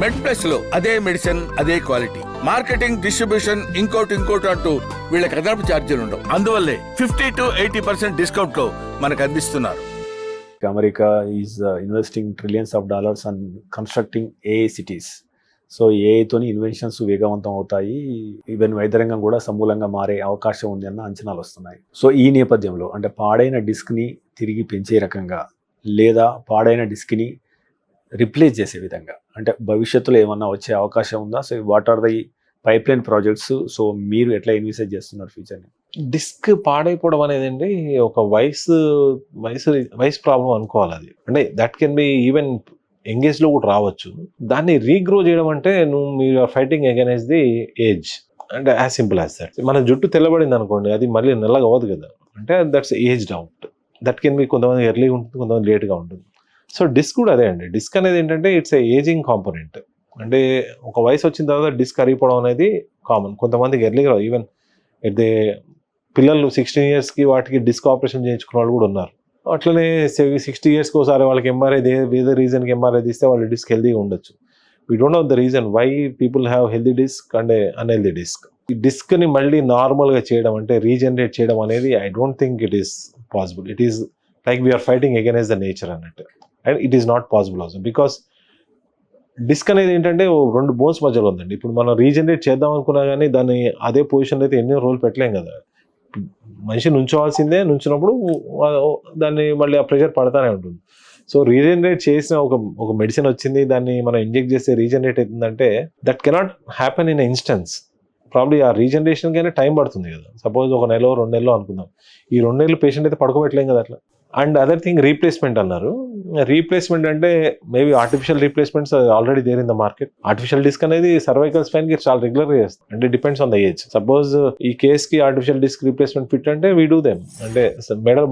మెడ్ plus లో అదే medicine అదే క్వాలిటీ, మార్కెటింగ్ డిస్ట్రిబ్యూషన్ ఇంకోటి అంటూ వీళ్ళకి అదనపు ఛార్జీలు ఉండవు. అందువల్లే 50 to 80% డిస్కౌంట్ లో మనకు అందిస్తున్నారు. America is investing trillions of dollars on constructing AI cities. So ఏఐతోని ఇన్వెన్షన్స్ వేగవంతం అవుతాయి, ఈవెన్ వైద్య రంగం కూడా సమూలంగా మారే అవకాశం ఉంది అన్న అంచనాలు వస్తున్నాయి. సో ఈ నేపథ్యంలో అంటే పాడైన డిస్క్ని తిరిగి పెంచే రకంగా లేదా పాడైన డిస్క్ని రిప్లేస్ చేసే విధంగా అంటే భవిష్యత్తులో ఏమన్నా వచ్చే అవకాశం ఉందా? So what are the pipeline projects? So మీరు ఎట్లా ఇన్వెస్ట్ చేస్తున్నారు ఫ్యూచర్ని? డిస్క్ పాడైపోవడం అనేది అండి ఒక వయసు ప్రాబ్లం అనుకోవాలి. అది అంటే that can be even engage లో కూడా రావచ్చు. దాన్ని రీగ్రో చేయడం అంటే మీరు ఫైటింగ్ అగైన్స్ ది ఏజ్, అంటే యాజ్ సింపుల్ యాజ్ దట్. మన జుట్టు తెల్లబడింది అనుకోండి, అది మళ్ళీ నల్లగా అవ్వదు కదా, అంటే that's aged out. That can be కొంతమంది ఎర్లీగా ఉంటుంది, కొంతమంది లేట్గా ఉంటుంది. సో డిస్క్ కూడా అదే అండి. డిస్క్ అనేది ఏంటంటే ఇట్స్ ఏ ఏజింగ్ కాంపోనెంట్. అంటే ఒక వయసు వచ్చిన తర్వాత డిస్క్ అరిగిపోవడం అనేది కామన్. కొంతమందికి ఎర్లీగా ఈవెన్ అయితే పిల్లలు 16 yearsకి వాటికి డిస్క్ ఆపరేషన్ చేయించుకున్న వాళ్ళు కూడా ఉన్నారు. అట్లనే 60 yearsకి ఒకసారి వాళ్ళకి ఎంఆర్ఐ ఏదో రీజన్కి ఎంఆర్ఐ తీస్తే వాళ్ళ డిస్క్ హెల్దీగా ఉండొచ్చు. We don't know the reason why people have healthy disc and unhealthy disc. ఈ డిస్క్ని మళ్ళీ నార్మల్గా చేయడం అంటే రీజనరేట్ చేయడం అనేది I don't think it is possible. It is like we're fighting against the nature అన్నట్టు. And it is not possible also because disc అనేది ఏంటంటే 2 బోన్స్ మధ్యలో ఉందండి. ఇప్పుడు మనం రీజనరేట్ చేద్దాం అనుకున్నా కానీ దాన్ని అదే పొజిషన్ అయితే ఎన్ని రోజులు పెట్టలేం కదా. మనిషి నుంచోవాల్సిందే, నుంచినప్పుడు దాన్ని మళ్ళీ ఆ ప్రెషర్ పడతానే ఉంటుంది. సో రీజనరేట్ చేసిన ఒక మెడిసిన్ వచ్చింది, దాన్ని మనం ఇంజెక్ట్ చేస్తే రీజనరేట్ అవుతుందంటే that cannot happen in instance. Probably ఆ రీజనరేషన్కి అయినా టైం పడుతుంది కదా. సపోజ్ 1 నెల 2 నెలలు అనుకుందాం. ఈ 2 నెలలు పేషెంట్ అయితే పడుకోబెట్టలేం కదా అట్లా. అండ్ అదర్ థింగ్ రీప్లేస్మెంట్ అన్నారు. రీప్లేస్మెంట్ అంటే maybe artificial replacements already there in the market. Artificial disc అనేది సర్వైకల్ స్పైన్ కి చాలా రెగ్యులర్గా చేస్తాం. అంటే depends on the age. Suppose ఈ కేస్కి ఆర్టిఫిషియల్ డిస్క్ రీప్లేస్మెంట్ ఫిట్ అంటే వీ డూ దెమ్. అంటే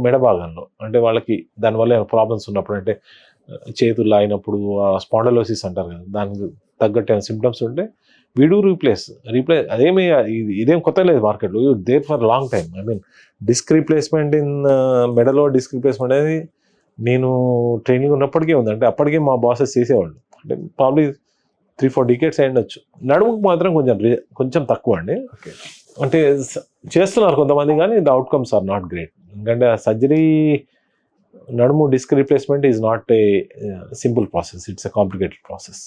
మెడ భాగంలో అంటే వాళ్ళకి దానివల్ల ప్రాబ్లమ్స్ ఉన్నప్పుడు, అంటే చేతులు అయినప్పుడు స్పాండలోసిస్ అంటారు కదా, దానికి తగ్గట్టు సిమ్టమ్స్ ఉంటే వీ డూ రీప్లేస్. ఇదేం కొత్త లేదు మార్కెట్లో, there for long time. I mean disc replacement in మెడలో డిస్క్ రీప్లేస్మెంట్ అనేది నేను ట్రైనింగ్ ఉన్నప్పటికీ ఉంది. అంటే అప్పటికే మా బాసెస్ చేసేవాళ్ళు. అంటే ప్రాబ్లీ 3-4 decades అయ్యుండొచ్చు. నడుముకు మాత్రం కొంచెం తక్కువ అండి. అంటే చేస్తున్నారు కొంతమంది, కానీ the outcomes are not great. ఎందుకంటే ఆ సర్జరీ నడుము disc replacement is not a simple process, it's a complicated process.